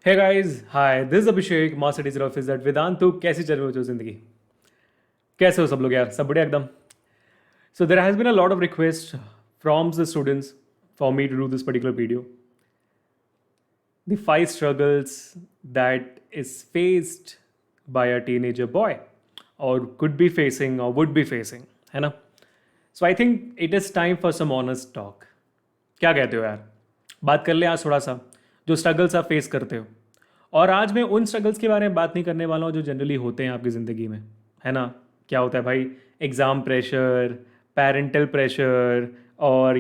Hey guys hi this Abhishek master teacher office at Vedant. तो कैसी चल रही हो जिंदगी? कैसे हो सब लोग यार? सब बढ़िया एकदम। So there has been a lot of request from the students for me to do this particular video, the 5 struggles that is faced by a teenager boy or could be facing or would be facing, है ना? So I think it is time for some honest talk. क्या कहते हो यार? बात कर ले आज थोड़ा सा, जो स्ट्रगल्स आप फेस करते हो। और आज मैं उन स्ट्रगल्स के बारे में बात नहीं करने वाला हूँ जो जनरली होते हैं आपकी ज़िंदगी में, है ना? क्या होता है भाई? एग्ज़ाम प्रेशर, पेरेंटल प्रेशर और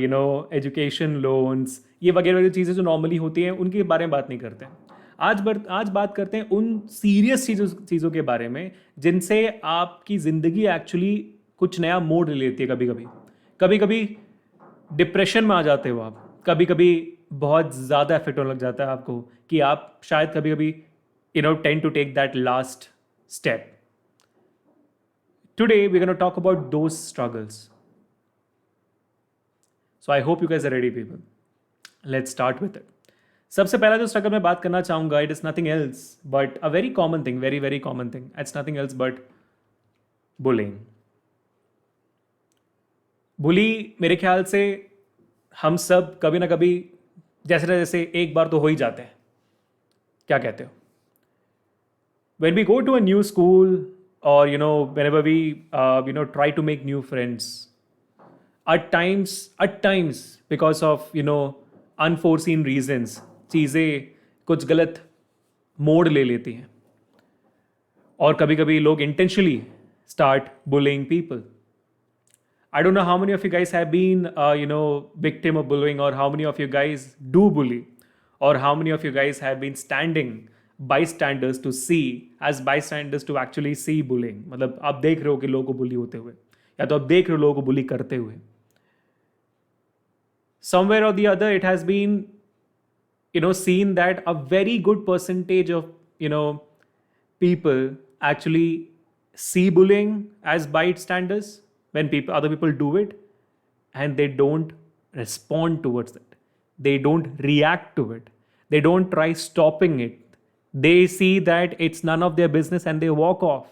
एजुकेशन लोन्स, ये वगैरह वगैरह चीज़ें जो नॉर्मली होती हैं उनके बारे में बात नहीं करते हैं। आज बात करते हैं उन सीरियस चीज़ों के बारे में जिनसे आपकी ज़िंदगी एक्चुअली कुछ नया मोड़ ले लेती है। कभी कभी कभी कभी डिप्रेशन में आ जाते हो आप, कभी कभी बहुत ज़्यादा इफेक्ट होने लग जाता है आपको कि आप शायद कभी कभी tend to take that last step. Today we gonna talk about those struggles. So I hope you guys are ready people. Let's start with it. सबसे पहला जो स्ट्रगल मैं बात करना चाहूँगा, it is nothing else but a very common thing, very very common thing. It's nothing else but bullying. Bully मेरे ख्याल से हम सब कभी ना कभी जैसे ना जैसे एक बार तो हो ही जाते हैं। क्या कहते हो? when we go to a new school or whenever we try to make new friends, at times because of unforeseen reasons चीज़ें कुछ गलत मोड़ ले लेती हैं और कभी कभी लोग intentionally start bullying people. I don't know how many of you guys have been, victim of bullying, or how many of you guys do bully, or how many of you guys have been standing bystanders to see, as bystanders to actually see bullying. मतलब आप देख रहे हो कि लोगों को बुली होते हुए, या तो आप देख रहे हो लोगों को बुली करते हुए. Somewhere or the other, it has been, seen that a very good percentage of, people actually see bullying as bystanders when other people do it, and they don't respond towards it. They don't react to it. They don't try stopping it. They see that it's none of their business and they walk off.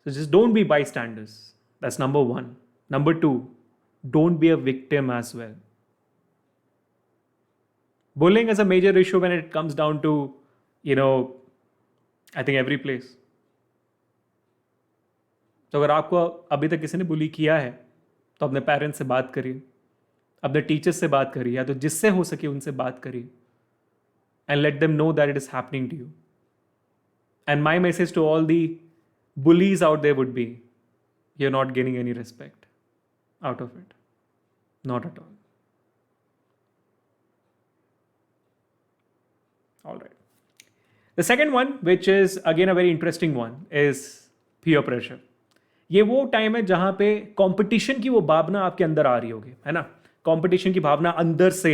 So just don't be bystanders. That's number one. Number two, don't be a victim as well. Bullying is a major issue when it comes down to, I think every place. तो अगर आपको अभी तक किसी ने बुली किया है तो अपने पेरेंट्स से बात करिए, अपने टीचर्स से बात करिए, या तो जिससे हो सके उनसे बात करिए, and let them know that it is happening to you. And my message to all the bullies out there would be, you're not gaining any respect out of it. Not at all. All right. The second one, which is again a very interesting one, is peer pressure. ये वो time है जहां पे competition की वो भावना आपके अंदर आ रही होगी, है ना? कंपटीशन की भावना अंदर से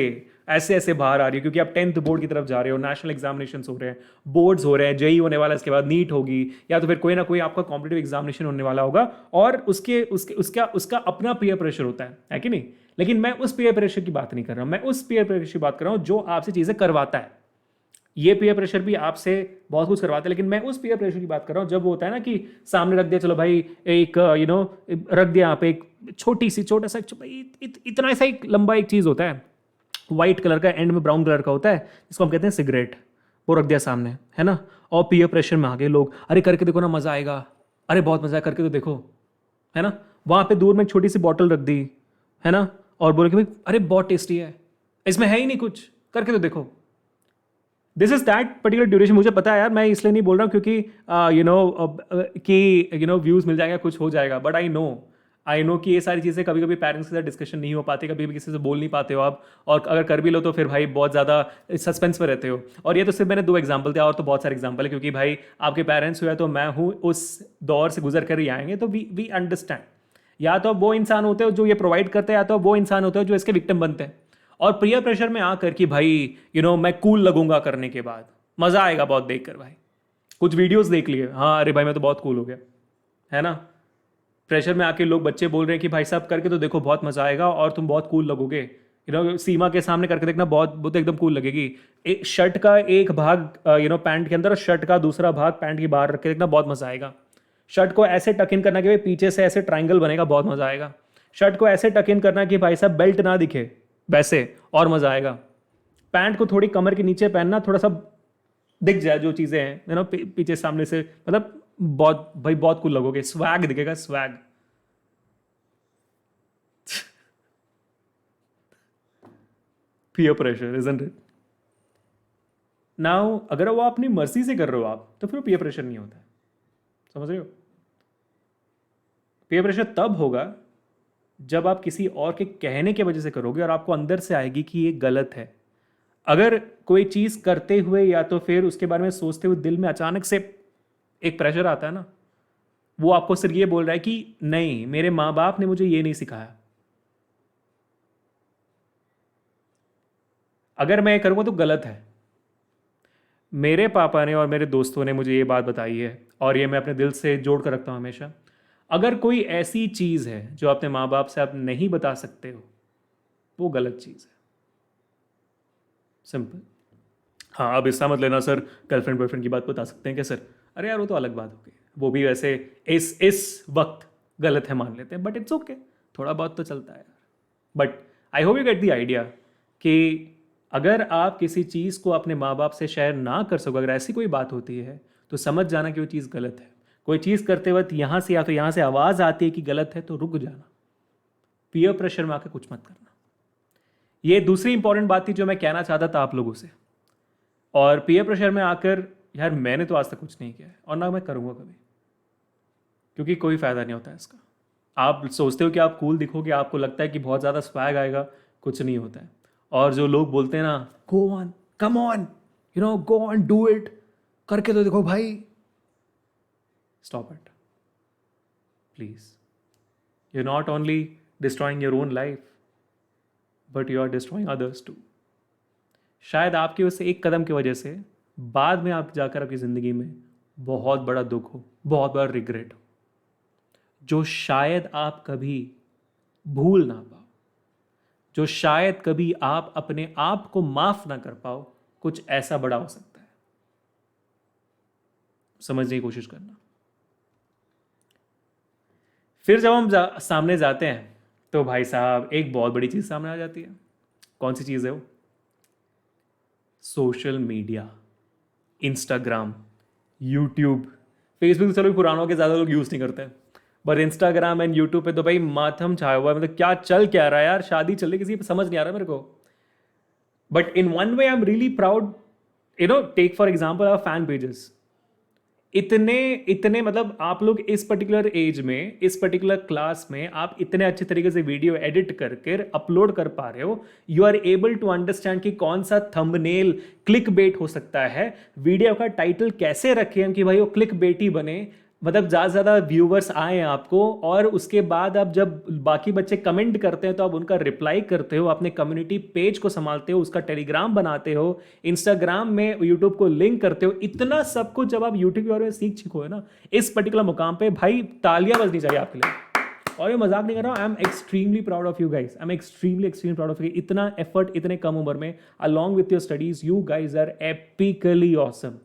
ऐसे ऐसे बाहर आ रही है क्योंकि आप 10th बोर्ड की तरफ जा रहे हो, नेशनल एग्जामिनेशन हो रहे हैं, बोर्ड्स हो रहे हैं, जेई होने वाला है, इसके बाद नीट होगी, या तो फिर कोई ना कोई आपका कॉम्पिटिटिव एग्जामिनेशन होने वाला होगा, और उसके उसके उसका उसका अपना पीयर प्रेशर होता है कि नहीं? लेकिन मैं उस पीयर प्रेशर की बात नहीं कर रहा हूँ, मैं उस पीयर प्रेशर की बात कर रहा हूँ जो आपसे चीज़ें करवाता है. ये पीयर प्रेशर भी आपसे बहुत कुछ करवाता है, लेकिन मैं उस पीयर प्रेशर की बात कर रहा हूँ जब वो होता है ना कि सामने रख दिया, चलो भाई एक रख दिया यहाँ पे एक छोटा सा इतना ऐसा एक लंबा एक चीज़ होता है, वाइट कलर का, एंड में ब्राउन कलर का होता है, जिसको हम कहते हैं सिगरेट. वो रख दिया सामने, है ना? और पीयर प्रेशर में आ गए लोग, अरे करके देखो ना, मज़ा आएगा, अरे बहुत मज़ा है, करके तो देखो, है ना? वहाँ पे दूर में एक छोटी सी बॉटल रख दी, है ना, और बोले कि भाई अरे बहुत टेस्टी है, इसमें है ही नहीं कुछ, करके तो देखो. This is that particular duration. मुझे पता है यार, मैं इसलिए नहीं बोल रहा हूँ क्योंकि व्यूज़ मिल जाएगा, कुछ हो जाएगा, बट आई नो कि ये सारी चीज़ें कभी कभी पेरेंट्स के साथ डिस्कशन नहीं हो पाती, कभी भी किसी से बोल नहीं पाते हो आप, और अगर कर भी लो तो फिर भाई बहुत ज़्यादा सस्पेंस में रहते हो. और ये तो सिर्फ मैंने 2 एग्जाम्पल दिया, और तो बहुत सारे एग्जाम्पल है, क्योंकि भाई आपके पेरेंट्स हुए तो मैं हूँ, उस दौर से गुजर कर ही आएंगे, तो वी अंडरस्टैंड. या तो वो इंसान होते हो जो ये प्रोवाइड करते हैं, या तो वो इंसान होते हो जो इसके विक्टिम बनते हैं. और पीयर प्रेशर में आकर कि भाई मैं कूल लगूंगा करने के बाद, मज़ा आएगा बहुत देख कर, भाई कुछ वीडियोस देख लिए, हाँ अरे भाई मैं तो बहुत कूल हो गया, है ना? प्रेशर में आके लोग, बच्चे बोल रहे हैं कि भाई साहब करके तो देखो बहुत मज़ा आएगा और तुम बहुत कूल लगोगे. सीमा के सामने करके देखना, बहुत बहुत एकदम कूल लगेगी। एक शर्ट का एक भाग पैंट के अंदर और शर्ट का दूसरा भाग पैंट के बाहर रख के देखना, बहुत मजा आएगा। शर्ट को ऐसे टक इन करना कि भाई पीछे से ऐसे ट्राइंगल बनेगा, बहुत मजा आएगा। शर्ट को ऐसे टक इन करना कि भाई साहब बेल्ट ना दिखे, वैसे और मजा आएगा। पैंट को थोड़ी कमर के नीचे पहनना, थोड़ा सा दिख जाए जो चीजें हैं पीछे सामने से, मतलब बहुत भाई बहुत कूल लगोगे, स्वैग दिखेगा, swag. Peer pressure, isn't it? Now अगर वो अपनी मर्जी से कर रहे हो आप, तो फिर पीयर प्रेशर नहीं होता है, समझ रहे हो? पीयर प्रेशर तब होगा जब आप किसी और के कहने की वजह से करोगे और आपको अंदर से आएगी कि ये गलत है। अगर कोई चीज करते हुए या तो फिर उसके बारे में सोचते हुए दिल में अचानक से एक प्रेशर आता है ना, वो आपको सिर्फ ये बोल रहा है कि नहीं, मेरे माँ बाप ने मुझे ये नहीं सिखाया, अगर मैं ये करूँगा तो गलत है। मेरे पापा ने और मेरे दोस्तों ने मुझे ये बात बताई है और ये मैं अपने दिल से जोड़ कर रखता हूँ हमेशा। अगर कोई ऐसी चीज़ है जो अपने माँ बाप से आप नहीं बता सकते हो, वो गलत चीज़ है, सिंपल। हाँ, अब इसका मत लेना सर गर्लफ्रेंड बॉयफ्रेंड की बात बता सकते हैं क्या सर? अरे यार वो तो अलग बात हो गई, वो भी वैसे इस वक्त गलत है मान लेते हैं, बट इट्स ओके, थोड़ा बहुत तो चलता है यार। But I hope you get the idea कि अगर आप किसी चीज़ को अपने माँ बाप से शेयर ना कर सको, अगर ऐसी कोई बात होती है तो समझ जाना कि वो चीज़ गलत है। कोई चीज़ करते वक्त यहाँ से या तो यहाँ से आवाज़ आती है कि गलत है, तो रुक जाना, पीयर प्रेशर में आकर कुछ मत करना। ये दूसरी इंपॉर्टेंट बात थी जो मैं कहना चाहता था आप लोगों से। और पीयर प्रेशर में आकर यार मैंने तो आज तक कुछ नहीं किया है और ना मैं करूँगा कभी, क्योंकि कोई फ़ायदा नहीं होता है इसका। आप सोचते हो कि आप कूल दिखोगे, आपको लगता है कि बहुत ज़्यादा स्वैग आएगा, कुछ नहीं होता है। और जो लोग बोलते हैं ना, go on, come on, go on, do it, करके तो देखो भाई, stop it please. You not only destroying your own life, but you are destroying others too. शायद आपकी उस एक कदम की वजह से बाद में आप जाकर आपकी ज़िंदगी में बहुत बड़ा दुख हो, बहुत बड़ा रिग्रेट हो, जो शायद आप कभी भूल ना पाओ, जो शायद कभी आप अपने आप को माफ ना कर पाओ। कुछ ऐसा बड़ा हो सकता है, समझने की कोशिश करना। फिर जब हम सामने जाते हैं तो भाई साहब एक बहुत बड़ी चीज सामने आ जाती है। कौन सी चीज है वो? Social media, Instagram, YouTube, Facebook तो चलो पुरानों के ज़्यादा लोग यूज़ नहीं करते हैं, बट इंस्टाग्राम एंड यूट्यूब पे तो भाई मातम छाया हुआ है। मतलब क्या चल क्या रहा है यार, शादी चल रही किसी पे समझ नहीं आ रहा मेरे को। But in one way I am really proud, take for example our fan pages. इतने इतने मतलब आप लोग इस पर्टिकुलर एज में, इस पर्टिकुलर क्लास में आप इतने अच्छे तरीके से वीडियो एडिट करके अपलोड कर पा रहे हो। You are able to understand कि कौन सा थंबनेल क्लिक बेट हो सकता है, वीडियो का टाइटल कैसे रखें हम कि भाई वो क्लिक बेट ही बने, मतलब ज़्यादा से ज़्यादा व्यूवर्स आए आपको। और उसके बाद आप जब बाकी बच्चे कमेंट करते हैं तो आप उनका रिप्लाई करते हो, अपने कम्युनिटी पेज को संभालते हो, उसका टेलीग्राम बनाते हो, इंस्टाग्राम में यूट्यूब को लिंक करते हो। इतना सब कुछ जब आप यूट्यूब के बारे में सीख चुके हो ना इस पर्टिकुलर मुकाम पे, भाई तालियां बजनी चाहिए आपके लिए। और ये मजाक नहीं कर रहा हूँ, I am extremely proud of you guys, I am extremely proud of you. इतना एफर्ट इतने कम उम्र में, along with your studies, you guys are epically awesome.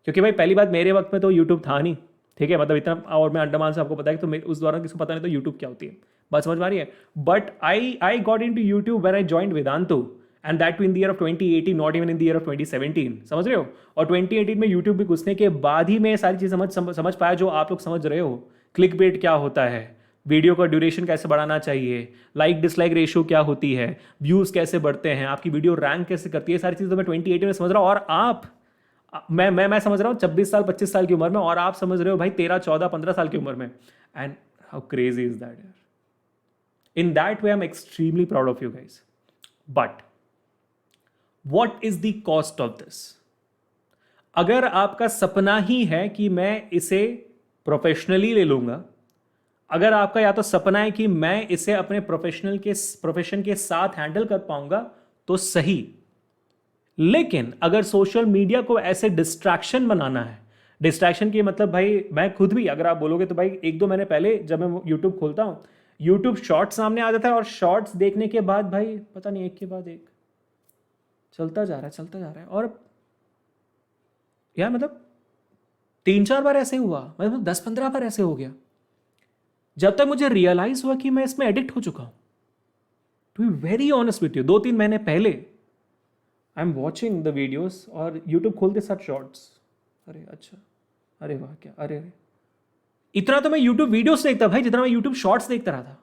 क्योंकि भाई पहली बात, मेरे वक्त में तो यूट्यूब था नहीं, ठीक है, मतलब इतना, और मैं अंडमान से आपको पता है कि तो उस दौरान किसको पता नहीं तो यूट्यूब क्या होती है, बात समझ में आ रही है। But I got in to YouTube when I joined Vedantu, and that too in the year of 2018, not even in the year of 2017, समझ रहे हो। और 2018 में यूट्यूब भी घुसने के बाद ही मैं सारी चीज़ समझ पाया जो आप लोग समझ रहे हो। क्लिक बेट क्या होता है, वीडियो का ड्यूरेशन कैसे बढ़ाना चाहिए, लाइक डिसलाइक रेशियो क्या होती है, व्यूज़ कैसे बढ़ते हैं, आपकी वीडियो रैंक कैसे करती है, सारी चीज़ तो मैं 2018 में समझ रहा हूँ। और आप, मैं समझ रहा हूँ 26 साल 25 साल की उम्र में, और आप समझ रहे हो भाई 13 14 15 साल की उम्र में। And how crazy is that यार। In that way I am extremely proud of you guys. But what is the cost of this? अगर आपका सपना ही है कि मैं इसे प्रोफेशनली ले लूंगा, अगर आपका या तो सपना है कि मैं इसे अपने प्रोफेशन के साथ हैंडल कर पाऊंगा, तो सही। लेकिन अगर सोशल मीडिया को ऐसे डिस्ट्रैक्शन बनाना है, डिस्ट्रैक्शन की मतलब भाई मैं खुद भी, अगर आप बोलोगे तो भाई 1-2 महीने पहले जब मैं यूट्यूब खोलता हूँ, यूट्यूब शॉर्ट्स सामने आ जाता है और शॉर्ट्स देखने के बाद भाई पता नहीं एक के बाद एक चलता जा रहा है चलता जा रहा है। और यार मतलब 3-4 बार ऐसे हुआ, मतलब 10-15 बार ऐसे हो गया, जब तक मुझे रियलाइज हुआ कि मैं इसमें एडिक्ट हो चुका हूं। To be very honest with you, 2-3 महीने पहले I am watching the videos और यूट्यूब खोलते साथ शॉर्ट्स, अरे अच्छा, अरे वाह क्या, अरे अरे, इतना तो मैं यूट्यूब वीडियोस देखता भाई जितना मैं यूट्यूब शॉर्ट्स देखता रहा था।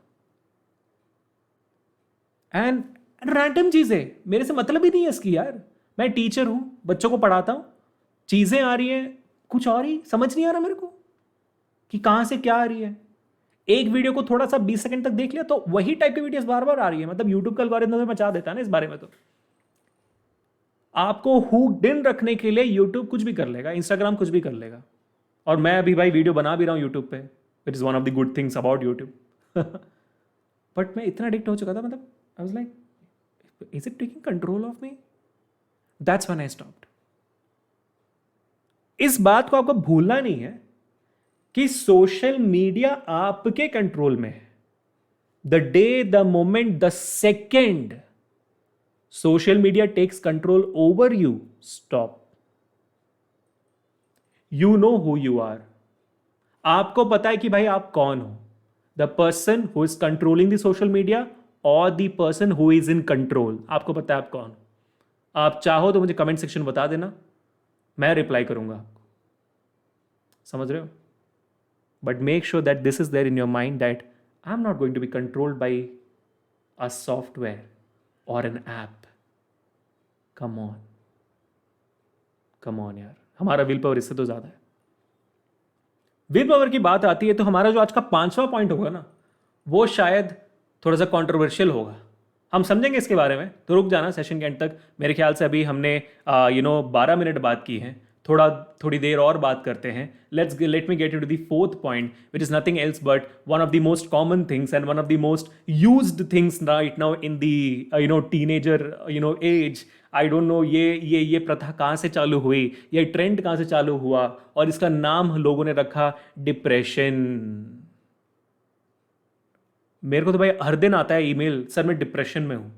एंड रैंडम चीजें, मेरे से मतलब ही नहीं है इसकी यार। मैं टीचर हूं, बच्चों को पढ़ाता हूं, चीजें आ रही हैं कुछ और ही, समझ नहीं आ रहा मेरे को कि कहां से क्या आ रही है। एक वीडियो को थोड़ा सा 20 सेकंड तक देख लिया तो वही टाइप की वीडियोस बार बार आ रही है। मतलब यूट्यूब का एल्गोरिथम तो मचा देता है ना इस बारे में। तो आपको हुक्ड इन रखने के लिए यूट्यूब कुछ भी कर लेगा, इंस्टाग्राम कुछ भी कर लेगा। और मैं अभी भाई वीडियो बना भी रहा हूँ यूट्यूब पे, it is one of the good things about YouTube. But मैं इतना एडिक्ट हो चुका था, मतलब I was like is it taking control of me? That's when I stopped. इस बात को आपको भूलना नहीं है कि सोशल मीडिया आपके कंट्रोल में है। The day, the moment, the second social media takes control over you, stop. You know who you are. आपको पता है कि भाई आप कौन हो, the person who is controlling the social media और the person who is in control. आपको पता है आप कौन हो। आप चाहो तो मुझे कमेंट सेक्शन बता देना, मैं रिप्लाई करूंगा आपको, समझ रहे हो? But make sure that this is there in your mind that I am not going to be controlled by a software और an app. Come on, come on यार, हमारा विल पावर इससे तो ज्यादा है। विल पावर की बात आती है तो हमारा जो आज का 5वां पॉइंट होगा ना, वो शायद थोड़ा सा कंट्रोवर्शियल होगा। हम समझेंगे इसके बारे में, तो रुक जाना सेशन के एंड तक। मेरे ख्याल से अभी हमने 12 मिनट बात की है, थोड़ी देर और बात करते हैं। Let me get into the fourth point which is nothing else but one of the most common things and one of the most used things right now in the teenager age. I don't know ये प्रथा कहाँ से चालू हुई, ये trend कहाँ से चालू हुआ, और इसका नाम लोगों ने रखा डिप्रेशन। मेरे को तो भाई हर दिन आता है ईमेल, सर मैं डिप्रेशन में हूं।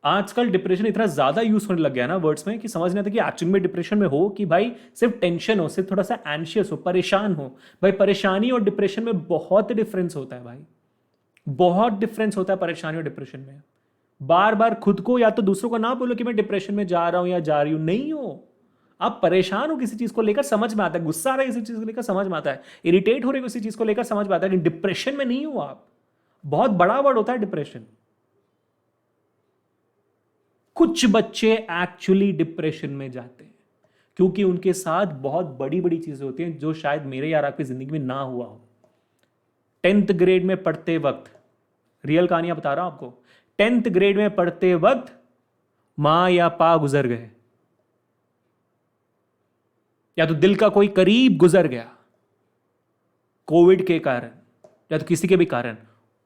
आजकल डिप्रेशन इतना ज्यादा यूज होने लग गया ना वर्ड्स में कि समझ नहीं आता कि एक्चुअल में डिप्रेशन में हो कि भाई सिर्फ टेंशन हो, सिर्फ थोड़ा सा एंशियस हो, परेशान हो। भाई परेशानी और डिप्रेशन में बहुत डिफरेंस होता है भाई, बहुत डिफरेंस होता है परेशानी और डिप्रेशन में। बार बार खुद को या तो दूसरों को ना बोलो कि मैं डिप्रेशन में जा रहा हूं या जा रही हूं, नहीं हो। आप परेशान हो किसी चीज को लेकर, समझ में आता है। गुस्सा आ रहा है किसी चीज को लेकर, समझ में आता है। इरिटेट हो रहे हो किसी चीज को लेकर, समझ में आता है। लेकिन डिप्रेशन में नहीं हो आप। बहुत बड़ा वर्ड होता है डिप्रेशन। कुछ बच्चे एक्चुअली डिप्रेशन में जाते हैं क्योंकि उनके साथ बहुत बड़ी बड़ी चीजें होती हैं जो शायद मेरे यार आपकी जिंदगी में ना हुआ हो। 10th ग्रेड में पढ़ते वक्त, रियल कहानियां बता रहा हूं आपको, 10th ग्रेड में पढ़ते वक्त मां या पा गुजर गए, या तो दिल का कोई करीब गुजर गया कोविड के कारण, या तो किसी के भी कारण,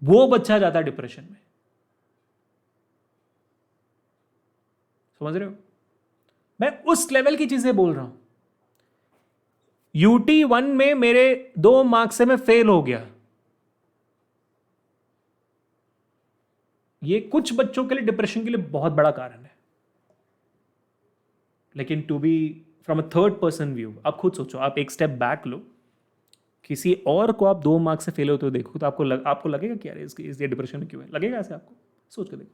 वो बच्चा जाता है डिप्रेशन में। समझ रहे हो? मैं उस लेवल की चीजें बोल रहा हूं। UT1 में मेरे 2 मार्क्स से मैं फेल हो गया। ये कुछ बच्चों के लिए डिप्रेशन के लिए बहुत बड़ा कारण है। लेकिन to be from a third person view, आप खुद सोचो, आप एक स्टेप बैक लो, किसी और को आप 2 मार्क्स से फेल होते हो देखो तो आपको लगेगा कि यार इसके डिप्रेशन में क्यों है, लगेगा ऐसे आपको? सोच के देखो।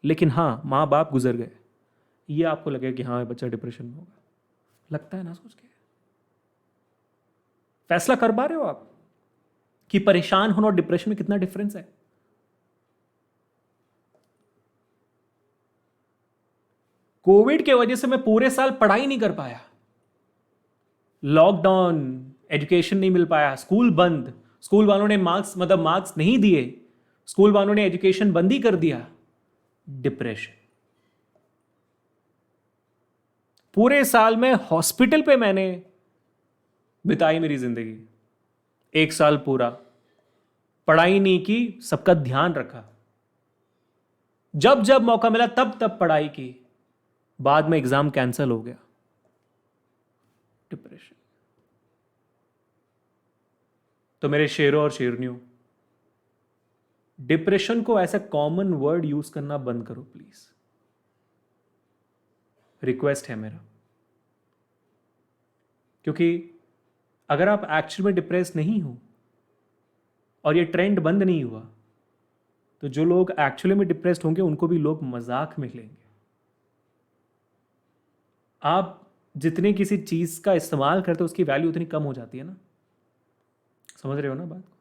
लेकिन हाँ, माँ बाप गुजर गए, ये आपको लगेगा कि हाँ बच्चा डिप्रेशन में होगा। लगता है ना? सोच के फैसला कर पा रहे हो आप कि परेशान होना और डिप्रेशन में कितना डिफरेंस है? कोविड के वजह से मैं पूरे साल पढ़ाई नहीं कर पाया, लॉकडाउन, एजुकेशन नहीं मिल पाया, स्कूल बंद, स्कूल वालों ने मार्क्स नहीं दिए, स्कूल वालों ने एजुकेशन बंद ही कर दिया। डिप्रेशन। पूरे साल में हॉस्पिटल पे मैंने बिताई मेरी जिंदगी, 1 साल पूरा पढ़ाई नहीं की, सबका ध्यान रखा, जब जब मौका मिला तब तब पढ़ाई की, बाद में एग्जाम कैंसिल हो गया। डिप्रेशन। तो मेरे शेरों और शेरनियों, डिप्रेशन को ऐसा कॉमन वर्ड यूज करना बंद करो प्लीज, रिक्वेस्ट है मेरा। क्योंकि अगर आप एक्चुअल में डिप्रेस नहीं हो और ये ट्रेंड बंद नहीं हुआ, तो जो लोग एक्चुअली में डिप्रेस्ड होंगे उनको भी लोग मजाक में लेंगे। आप जितनी किसी चीज का इस्तेमाल करते हो उसकी वैल्यू उतनी कम हो जाती है ना, समझ रहे हो ना बात को?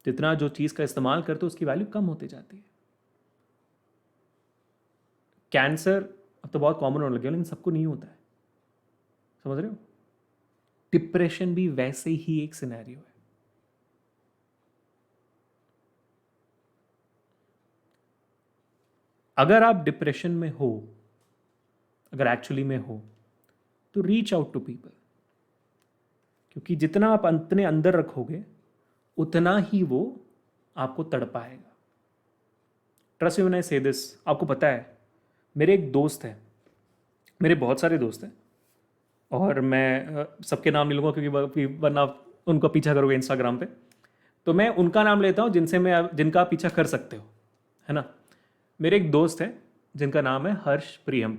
जितना जो चीज का इस्तेमाल करते हो उसकी वैल्यू कम होती जाती है। कैंसर अब तो बहुत कॉमन होने लग गया, लेकिन सबको नहीं होता है, समझ रहे हो? डिप्रेशन भी वैसे ही एक सिनेरियो है। अगर आप डिप्रेशन में हो, अगर एक्चुअली में हो, तो रीच आउट टू पीपल, क्योंकि जितना आप अपने अंदर रखोगे उतना ही वो आपको तड़पाएगा। ट्रस्ट मी व्हेन आई से दिस। आपको पता है, मेरे एक दोस्त है, मेरे बहुत सारे दोस्त हैं, और मैं सबके नाम नहीं लूँगा क्योंकि वरना उनका पीछा करोगे इंस्टाग्राम पे, तो मैं उनका नाम लेता हूँ जिनका आप पीछा कर सकते हो, है ना। मेरे एक दोस्त है जिनका नाम है हर्ष प्रियम।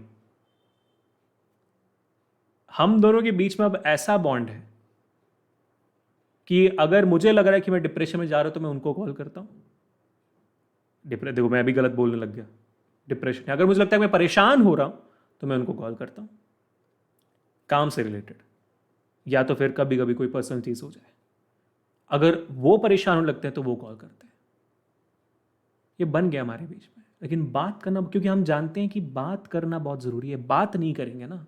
हम दोनों के बीच में अब ऐसा बॉन्ड है कि अगर मुझे लग रहा है कि मैं डिप्रेशन में जा रहा हूं तो मैं उनको कॉल करता हूं। देखो मैं भी गलत बोलने लग गया। डिप्रेशन, अगर मुझे लगता है मैं परेशान हो रहा हूं तो मैं उनको कॉल करता हूं, काम से रिलेटेड, या तो फिर कभी कभी कोई पर्सनल चीज हो जाए। अगर वो परेशान होने लगते हैं तो वो कॉल करते हैं। ये बन गया हमारे बीच में। लेकिन बात करना, क्योंकि हम जानते हैं कि बात करना बहुत ज़रूरी है। बात नहीं करेंगे ना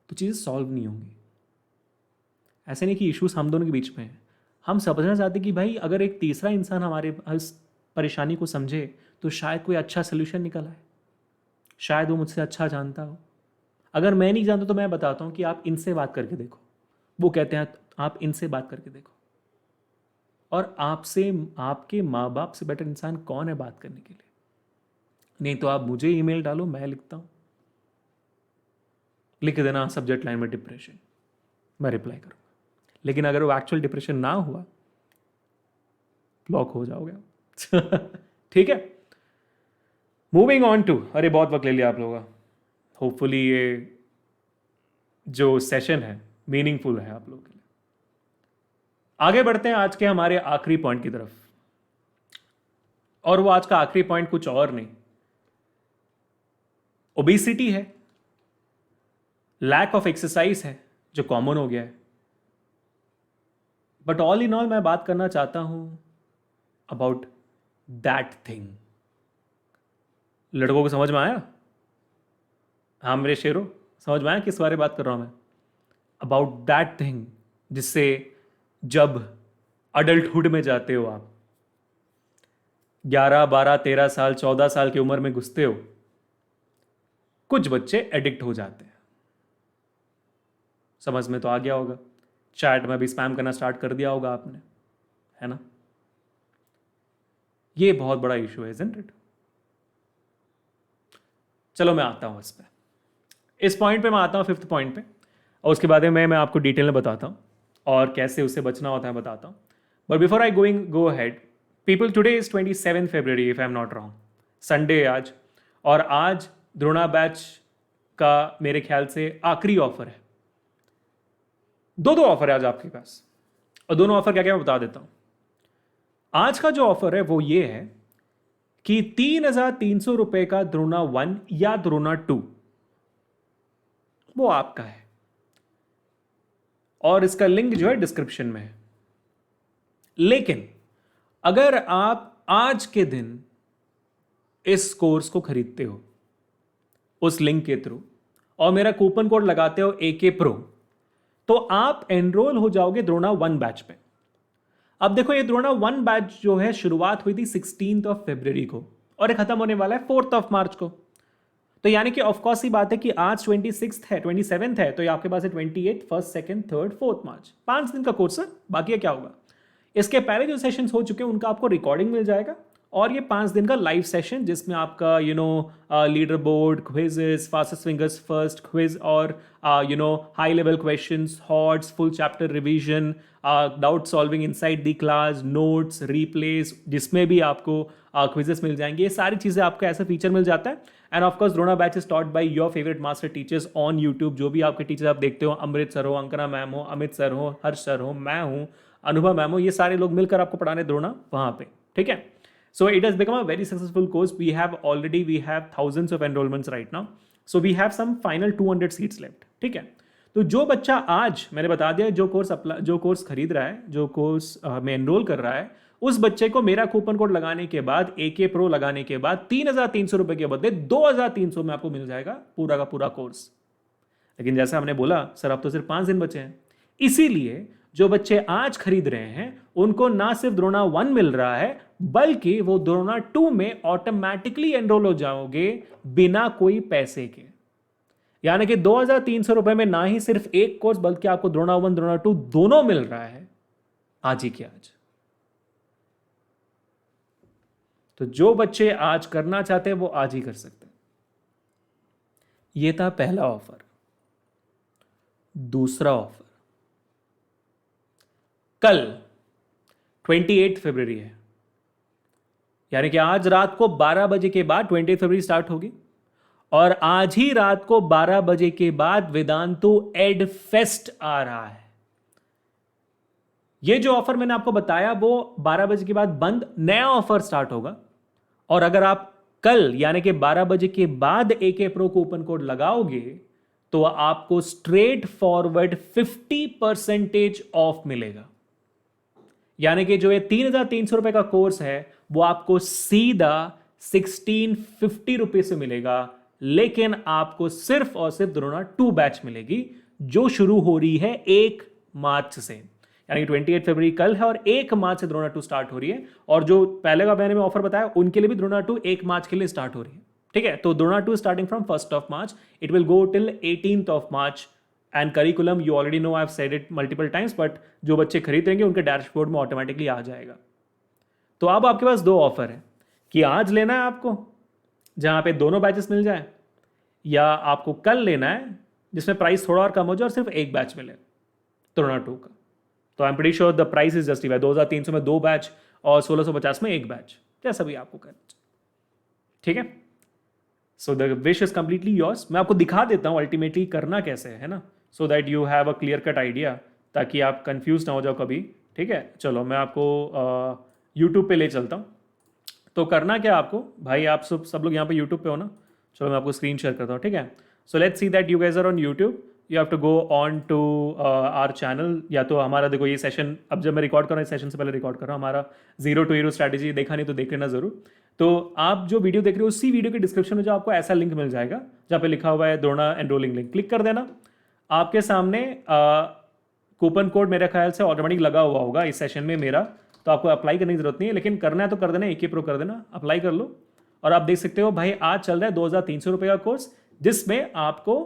तो चीज़ें सॉल्व नहीं होंगी। ऐसे नहीं कि इश्यूज हम दोनों के बीच में है, हम समझना चाहते हैं कि भाई अगर एक तीसरा इंसान हमारे इस परेशानी को समझे तो शायद कोई अच्छा सोल्यूशन निकल आए, शायद वो मुझसे अच्छा जानता हो। अगर मैं नहीं जानता तो मैं बताता हूँ कि आप इनसे बात करके देखो। वो कहते हैं आप इनसे बात करके देखो। और आपसे, आपके माँ बाप से बेटर इंसान कौन है बात करने के लिए? नहीं तो आप मुझे ईमेल डालो, मैं लिखता हूँ, लिख देना सब्जेक्ट लाइन में डिप्रेशन, मैं रिप्लाई करूँगा। लेकिन अगर वो एक्चुअल डिप्रेशन ना हुआ, ब्लॉक हो जाओगे आप। ठीक है, मूविंग ऑन टू, अरे बहुत वक्त ले लिया आप लोगों का। होपफुली ये जो सेशन है मीनिंगफुल है आप लोगों के लिए। आगे बढ़ते हैं आज के हमारे आखिरी पॉइंट की तरफ। और वो आज का आखिरी पॉइंट कुछ और नहीं, ओबेसिटी है, लैक ऑफ एक्सरसाइज है जो कॉमन हो गया है। बट ऑल इन ऑल मैं बात करना चाहता हूं अबाउट दैट थिंग। लड़कों को समझ में आया? हाँ मेरे शेरों, समझ में आया किस बारे में बात कर रहा हूं मैं? अबाउट दैट थिंग जिससे जब अडल्टहुड में जाते हो आप, 11, 12, 13 साल, 14 साल की उम्र में घुसते हो, कुछ बच्चे एडिक्ट हो जाते हैं। समझ में तो आ गया होगा, चैट में भी स्पैम करना स्टार्ट कर दिया होगा आपने, है ना। ये बहुत बड़ा इशू है, isn't it? चलो मैं आता हूं इस पॉइंट पे मैं आता हूं, 5th पॉइंट पे, और उसके बाद में मैं आपको डिटेल में बताता हूं और कैसे उससे बचना होता है बताता हूं। But before I go ahead, people, today is 27 February if I am not wrong, Sunday आज, और आज द्रोणा बैच का मेरे ख्याल से आखिरी ऑफर है। दो ऑफर है आज आपके पास, और दोनों ऑफर क्या क्या मैं बता देता हूं। आज का जो ऑफर है वो ये है कि 3,300 रुपए का द्रोणा 1 या द्रोणा 2 वो आपका है, और इसका लिंक जो है डिस्क्रिप्शन में है। लेकिन अगर आप आज के दिन इस कोर्स को खरीदते हो उस लिंक के थ्रू और मेरा कूपन कोड लगाते हो AK Pro, तो आप एनरोल हो जाओगे द्रोणा 1 बैच पे। अब देखो, ये द्रोणा 1 बैच जो है शुरुआत हुई थी 16 फरवरी को और ये खत्म होने वाला है 4 मार्च को। तो यानी कि ऑफकोर्स ही बात है कि आज 26 है, 27 है, तो ये आपके पास है 28, 1st, 2nd, 3rd, 4th मार्च, 5 दिन का कोर्स है। बाकी क्या होगा, इसके पहले जो सेशंस हो चुके हैं उनका आपको रिकॉर्डिंग मिल जाएगा और ये 5 दिन का लाइव सेशन जिसमें आपका leader board quizzes, fastest fingers first quiz और high level questions, HOTS, full chapter revision, doubt solving inside the class, notes, replays, जिसमें भी आपको क्विजेस मिल जाएंगे। ये सारी चीज़ें आपको ऐसा फीचर मिल जाता है। End of course Drona batch is taught by your favourite master teachers on YouTube. जो भी आपके टीचर आप देखते हो, अमृत सर हो, अंकना मैम हो, अमित सर हो, हर्ष सर हो, मैं हूँ, अनुभव मैम हो, ये सारे लोग मिलकर आपको पढ़ाने द्रोणा वहाँ पे, ठीक है। So it has become a very successful course. We have thousands of enrollments right now. So we have some final 200 seats left. ठीक है। तो जो बच्चा आज मैंने बता दिया जो कोर्स खरीद रहा है, जो कोर्स में एनरोल कर रहा है, उस बच्चे को मेरा कूपन कोड लगाने के बाद, AK Pro लगाने के बाद 3,300 रुपए के बदले 2,300 में आपको मिल जाएगा पूरा का पूरा कोर्स। लेकिन जैसा हमने बोला सर अब तो सिर्फ 5 दिन बचे हैं, इसीलिए जो बच्चे आज खरीद रहे हैं उनको ना सिर्फ द्रोणा 1 मिल रहा है, बल्कि वो द्रोणा 2 में ऑटोमेटिकली एनरोल हो जाओगे बिना कोई पैसे के। यानी कि 2,300 रुपए में ना ही सिर्फ एक कोर्स बल्कि आपको द्रोणा 1 द्रोणा 2 दोनों मिल रहा है आज ही के आज। तो जो बच्चे आज करना चाहते हैं वो आज ही कर सकते हैं। यह था पहला ऑफर। दूसरा ऑफर कल 28 फरवरी है, यानी कि आज रात को 12 बजे के बाद 28 फरवरी स्टार्ट होगी और आज ही रात को 12 बजे के बाद वेदांतु एड फेस्ट आ रहा है। यह जो ऑफर मैंने आपको बताया वो 12 बजे के बाद बंद, नया ऑफर स्टार्ट होगा। और अगर आप कल यानी कि 12 बजे के बाद AK Pro कूपन कोड लगाओगे तो आपको स्ट्रेट फॉरवर्ड 50% ऑफ मिलेगा। यानी कि जो ये 3,300 रुपए का कोर्स है वो आपको सीधा 1,650 रुपए से मिलेगा, लेकिन आपको सिर्फ और सिर्फ द्रोणा 2 बैच मिलेगी जो शुरू हो रही है 1 मार्च से। यानी 28 फरवरी कल है और 1 मार्च से द्रोणा 2 स्टार्ट हो रही है। और जो पहले का मैंने ऑफर बताया उनके लिए भी द्रोणा 2 1 मार्च के लिए स्टार्ट हो रही है, ठीक है। तो Drona 2 starting from 1st of March, it will go till 18th of March. And curriculum you already know, I have said it multiple times, but जो बच्चे खरीदेंगे उनके डैशबोर्ड में ऑटोमेटिकली आ जाएगा। तो अब आपके पास 2 ऑफर है कि आज लेना है आपको जहां पे दोनों बैचेस मिल जाए, या आपको कल लेना है जिसमें प्राइस थोड़ा और कम हो जाए और सिर्फ एक बैच मिले द्रोणा 2 का। तो I am pretty sure the price is justified. 2,300 में 2 बैच और 1,650 में 1 बैच, जैसा भी आपको करना चाहिए, ठीक है। So the wish is completely yours. मैं आपको दिखा देता हूं अल्टीमेटली करना कैसे है ना, सो that you have a clear cut idea, ताकि आप कंफ्यूज ना हो जाओ कभी, ठीक है। चलो मैं आपको यूट्यूब पे ले चलता हूँ। तो करना क्या आपको भाई, आप सब लोग यहाँ पे यूट्यूब पे हो ना, चलो मैं आपको स्क्रीन शेयर करता हूँ, ठीक है। So let's see that you guys are on YouTube. You have to go on to our channel, या तो हमारा देखो ये सेशन अब जब मैं रिकॉर्ड कर रहा हूँ, इस सेशन से पहले रिकॉर्ड कर रहा हूँ, हमारा 0 to Hero स्ट्रैटेजी देखा नहीं तो देख लेना जरूर। तो आप जो वीडियो देख रहे हो उसी वीडियो के डिस्क्रिप्शन में जो आपको ऐसा लिंक मिल जाएगा जहाँ पे लिखा हुआ है द्रोणा एनरोलिंग लिंक, क्लिक कर देना। आपके सामने कूपन कोड मेरे ख्याल से ऑटोमेटिक लगा हुआ होगा इस सेशन में मेरा, तो आपको अप्लाई करने की जरूरत नहीं है, लेकिन करना है तो कर देना, AK Pro कर देना, अप्लाई कर लो। और आप देख सकते हो भाई आज चल रहा है 2,300 रुपये का कोर्स जिसमें आपको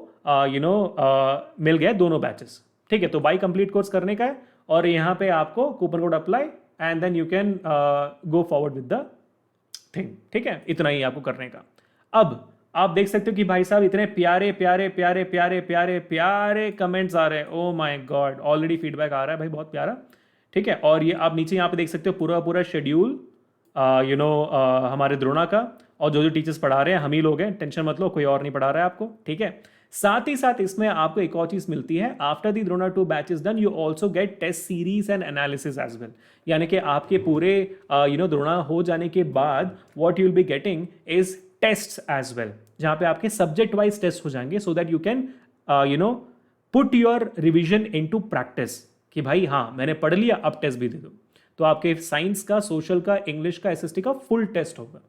मिल गया दोनों बैचेस, ठीक है। तो बाई कंप्लीट कोर्स करने का है और यहाँ पे आपको coupon code apply and then you can go forward with the thing, ठीक है। इतना ही आपको करने का। अब आप देख सकते हो कि भाई साहब इतने प्यारे प्यारे प्यारे प्यारे प्यारे प्यारे कमेंट्स आ रहे हैं, oh my god, already feedback आ रहा है भाई बहुत प्यारा, ठीक है। और ये आप नीचे यहाँ पे देख सकते हो पूरा शेड्यूल हमारे द्रोणा का, और जो टीचर्स पढ़ा रहे हैं हम ही लोग हैं, टेंशन मत लो, कोई और नहीं पढ़ा रहा है आपको, ठीक है। साथ ही साथ इसमें आपको एक और चीज मिलती है, after the Drona 2 batch is done you also get test series and analysis as well. यानी कि आपके पूरे द्रोणा हो जाने के बाद what you will be getting is test as well, जहां पे आपके सब्जेक्ट वाइज टेस्ट हो जाएंगे, so that you can put your revision into practice कि भाई हाँ मैंने पढ़ लिया, अब टेस्ट भी दे दो। तो आपके साइंस का, सोशल का, इंग्लिश का, SST का फुल टेस्ट होगा,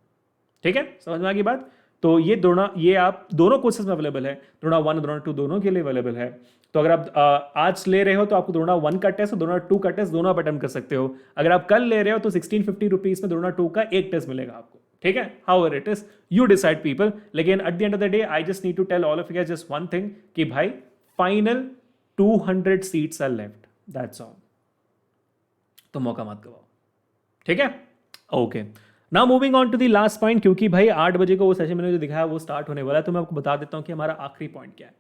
ठीक है। समझ में आ गई बात। तो ये आप दोनों कोर्सेज में अवेलेबल है, द्रोणा 1 द्रोणा 2 दोनों के लिए अवेलेबल है। तो अगर आप आज ले रहे हो तो आपको द्रोणा 1 का टेस्ट और द्रोणा 2 का टेस्ट दोनों आप अटेम्प्ट कर सकते हो। अगर आप कल ले रहे हो तो 1,650 रुपीज में द्रोणा 2 का एक टेस्ट मिलेगा आपको, ठीक है। However it is you decide people, लेकिन at the end of the day I just need to tell all of you just one thing कि भाई final 200 seats are left, that's all. तो मौका मत गवाओ, ठीक है। Okay, now moving on to the last point, क्योंकि भाई 8 बजे को वो सेशन मैंने जो दिखाया वो स्टार्ट होने वाला है, तो मैं आपको बता देता हूँ कि हमारा आखिरी पॉइंट क्या है।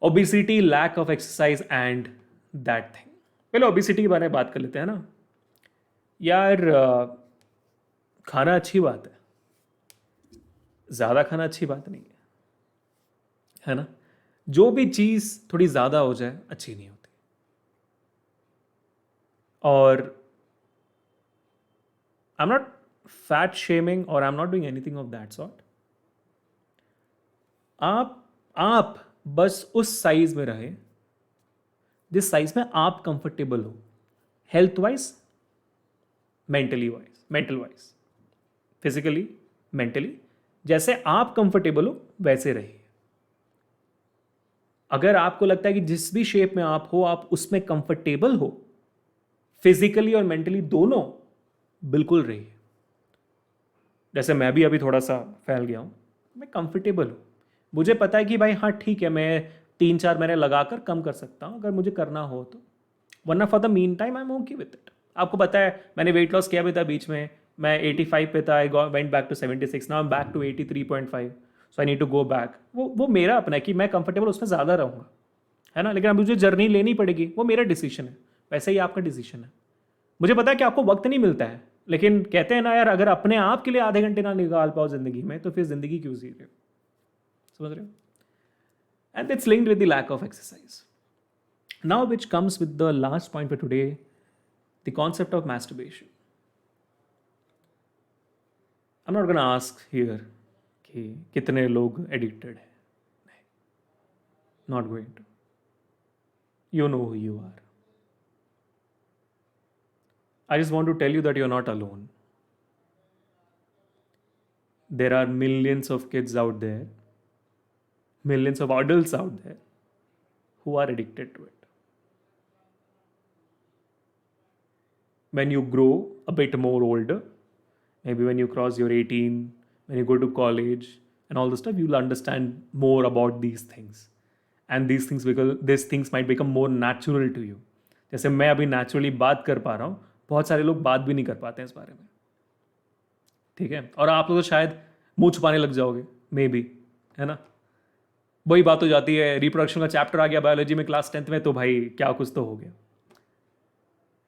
Obesity, lack of exercise and that thing. पहले ओबिसिटी के बारे में बात कर लेते हैं ना यार। खाना अच्छी बात है, ज़्यादा खाना अच्छी बात नहीं है ना। जो भी चीज़ थोड़ी ज़्यादा हो जाए अच्छी नहीं होती। और I am not fat shaming और I am not doing anything of that sort. आप बस उस साइज में रहे जिस साइज में आप कंफर्टेबल हो, health wise, mental wise, physically, mentally, जैसे आप कंफर्टेबल हो वैसे रहिए। अगर आपको लगता है कि जिस भी शेप में आप हो आप उसमें कंफर्टेबल हो, फिजिकली और मेंटली दोनों, बिल्कुल रहिए। जैसे मैं भी अभी थोड़ा सा फैल गया हूं, मैं कंफर्टेबल हूं। मुझे पता है कि भाई हाँ ठीक है, मैं 3-4 महीने लगाकर कम कर सकता हूं अगर मुझे करना हो तो, वरना for the mean time I am okay with it. आपको पता है मैंने वेट लॉस किया भी था बीच में, मैं 85 पे था, I went back to 76, now I am back to 83.5, so I need to go back. वो मेरा अपना है कि मैं कंफर्टेबल उसमें ज़्यादा रहूँगा, है ना। लेकिन अब मुझे जर्नी लेनी पड़ेगी, वो मेरा डिसीजन है, वैसे ही आपका डिसीजन है। मुझे पता है कि आपको वक्त नहीं मिलता है, लेकिन कहते हैं ना यार, अगर अपने आप के लिए आधे घंटे ना निकाल पाओ जिंदगी में तो फिर जिंदगी क्यों जी रहे हो, समझ रहे हो। And it's linked with the lack of exercise. Now which comes with the last point for today, the concept of masturbation. I am not gonna ask here कि कितने लोग एडिक्टेड है, not going to. You know who you are. I just want to tell you that you're not alone. There are millions of kids out there, millions of adults out there who are addicted to it. When you grow a bit more older, maybe when you cross your 18, when you go to college and all this stuff, you'll understand more about these things. And these things, because these things might become more natural to you. जैसे मैं अभी naturally बात कर पा रहा हूँ, बहुत सारे लोग बात भी नहीं कर पाते हैं इस बारे में, ठीक है। और आप लोग तो शायद मुंह छुपाने लग जाओगे, मे बी, है ना। वही बात हो जाती है, रिप्रोडक्शन का चैप्टर आ गया बायोलॉजी में क्लास 10th में, तो भाई क्या कुछ तो हो गया।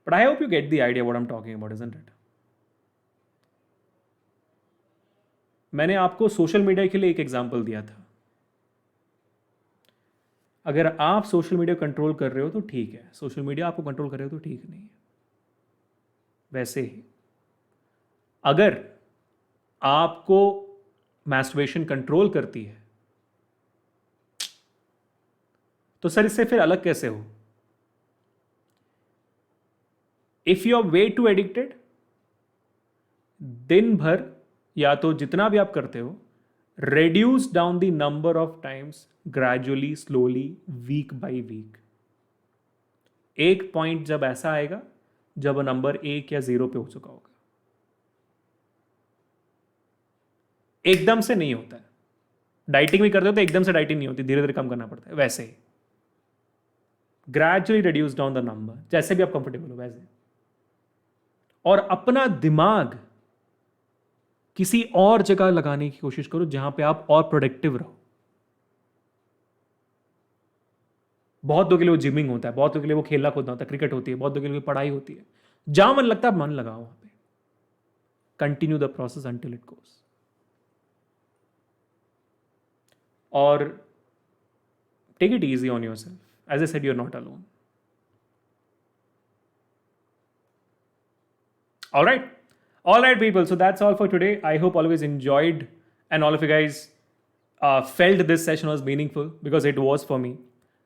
But I hope you get the idea what I am talking about, isn't it. मैंने आपको सोशल मीडिया के लिए एक एग्जाम्पल दिया था। अगर आप सोशल मीडिया कंट्रोल कर रहे हो तो ठीक है, सोशल मीडिया आपको कंट्रोल कर रहे हो तो ठीक नहीं है। वैसे ही अगर आपको मैस्टरबेशन कंट्रोल करती है तो सर इससे फिर अलग कैसे हो। If you are way too addicted, दिन भर या तो जितना भी आप करते हो, reduce down the number of times gradually, slowly, week by week. एक पॉइंट जब ऐसा आएगा जब नंबर 1 या 0 पे हो चुका होगा। एकदम से नहीं होता है। डाइटिंग भी करते हो तो एकदम से डाइटिंग नहीं होती, धीरे धीरे कम करना पड़ता है। वैसे ही gradually reduce down the number, जैसे भी आप कंफर्टेबल हो वैसे। और अपना दिमाग किसी और जगह लगाने की कोशिश करो जहां पे आप और प्रोडक्टिव रहो। बहुत लोगों के लिए वो जिमिंग होता है, बहुत लोगों के लिए वो खेलना कूदना होता है, क्रिकेट होती है, बहुत लोगों के लिए पढ़ाई होती है। जहां मन लगता है मन लगाओ वहां पे, continue the process until it goes. और take it easy on yourself, as I said you are not alone. All right, people. So that's all for today. I hope all of you guys enjoyed, and all of you guys felt this session was meaningful because it was for me.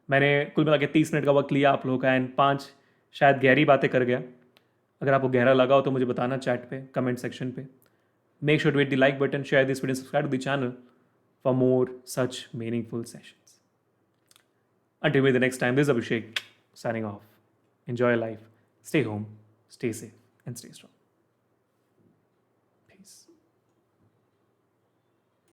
मैंने कुल मिला के 30 minute का वक्त लिया आप लोगों का, एंड 5 शायद गहरी बातें कर गया। अगर आपको गहरा लगा हो तो मुझे बताना चैट पे, कमेंट सेक्शन पे। Make sure to hit the like button, share this video, subscribe to the channel for more such meaningful sessions. Until the next time, this is Abhishek signing off. Enjoy your life, stay home, stay safe, and stay strong.